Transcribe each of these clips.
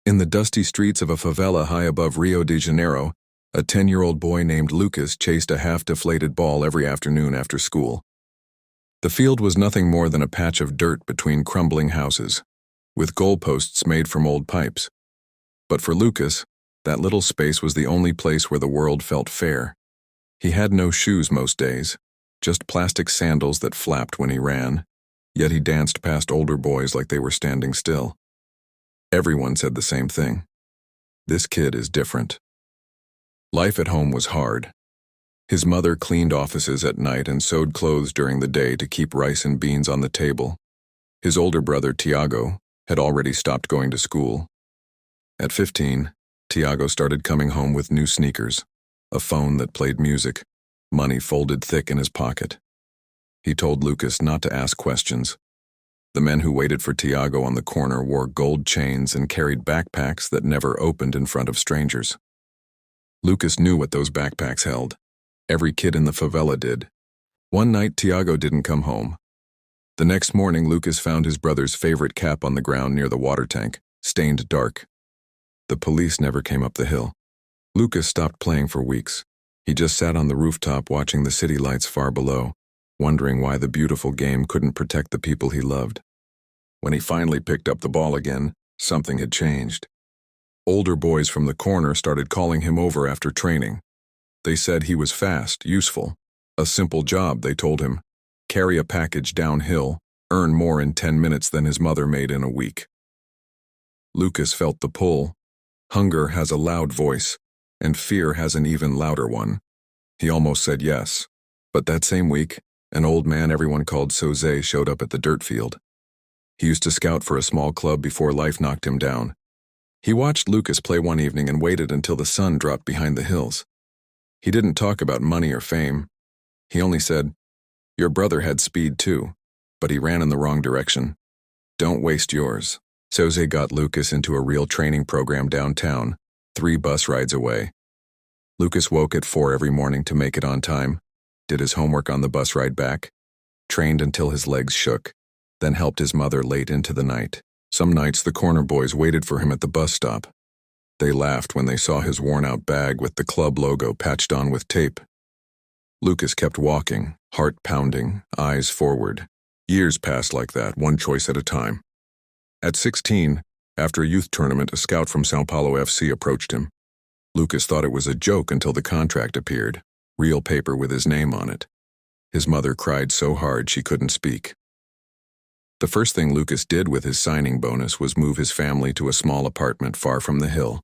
In the dusty streets of a favela high above Rio de Janeiro, a 10-year-old boy named Lucas chased a half-deflated ball every afternoon after school. The field was nothing more than a patch of dirt between crumbling houses, with goalposts made from old pipes. But for Lucas, that little space was the only place where the world felt fair. He had no shoes most days, just plastic sandals that flapped when he ran, yet he danced past older boys like they were standing still. Everyone said the same thing. This kid is different. Life at home was hard. His mother cleaned offices at night and sewed clothes during the day to keep rice and beans on the table. His older brother, Tiago, had already stopped going to school. At 15, Tiago started coming home with new sneakers, a phone that played music, money folded thick in his pocket. He told Lucas not to ask questions. The men who waited for Tiago on the corner wore gold chains and carried backpacks that never opened in front of strangers. Lucas knew what those backpacks held. Every kid in the favela did. One night, Tiago didn't come home. The next morning, Lucas found his brother's favorite cap on the ground near the water tank, stained dark. The police never came up the hill. Lucas stopped playing for weeks. He just sat on the rooftop watching the city lights far below, wondering why the beautiful game couldn't protect the people he loved. When he finally picked up the ball again, something had changed. Older boys from the corner started calling him over after training. They said he was fast, useful. A simple job, they told him. Carry a package downhill, earn more in 10 minutes than his mother made in a week. Lucas felt the pull. Hunger has a loud voice, and fear has an even louder one. He almost said yes. But that same week, an old man everyone called Soze showed up at the dirt field. He used to scout for a small club before life knocked him down. He watched Lucas play one evening and waited until the sun dropped behind the hills. He didn't talk about money or fame. He only said, "Your brother had speed too, but he ran in the wrong direction. Don't waste yours." Soze got Lucas into a real training program downtown, 3 bus rides away. Lucas woke at 4 every morning to make it on time, did his homework on the bus ride back, trained until his legs shook, then helped his mother late into the night. Some nights the corner boys waited for him at the bus stop. They laughed when they saw his worn-out bag with the club logo patched on with tape. Lucas kept walking, heart pounding, eyes forward. Years passed like that, one choice at a time. At 16, after a youth tournament, a scout from São Paulo FC approached him. Lucas thought it was a joke until the contract appeared, real paper with his name on it. His mother cried so hard she couldn't speak. The first thing Lucas did with his signing bonus was move his family to a small apartment far from the hill.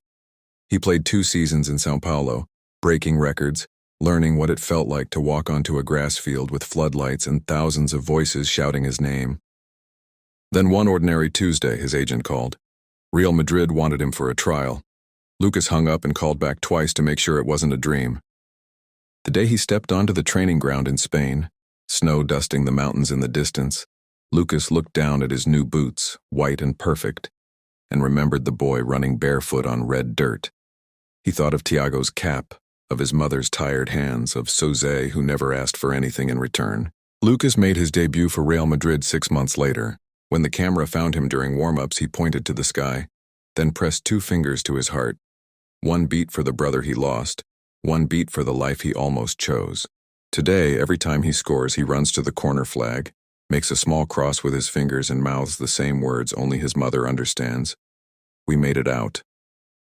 He played 2 seasons in São Paulo, breaking records, learning what it felt like to walk onto a grass field with floodlights and thousands of voices shouting his name. Then one ordinary Tuesday, his agent called. Real Madrid wanted him for a trial. Lucas hung up and called back twice to make sure it wasn't a dream. The day he stepped onto the training ground in Spain, snow dusting the mountains in the distance, Lucas looked down at his new boots, white and perfect, and remembered the boy running barefoot on red dirt. He thought of Tiago's cap, of his mother's tired hands, of Soze, who never asked for anything in return. Lucas made his debut for Real Madrid 6 months later. When the camera found him during warm-ups, he pointed to the sky, then pressed 2 fingers to his heart. 1 beat for the brother he lost, 1 beat for the life he almost chose. Today, every time he scores, he runs to the corner flag, makes a small cross with his fingers and mouths the same words only his mother understands. We made it out.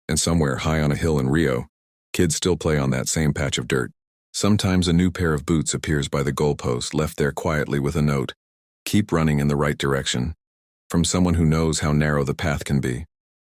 And somewhere high on a hill in Rio, kids still play on that same patch of dirt. Sometimes a new pair of boots appears by the goalpost, left there quietly with a note, "Keep running in the right direction," from someone who knows how narrow the path can be.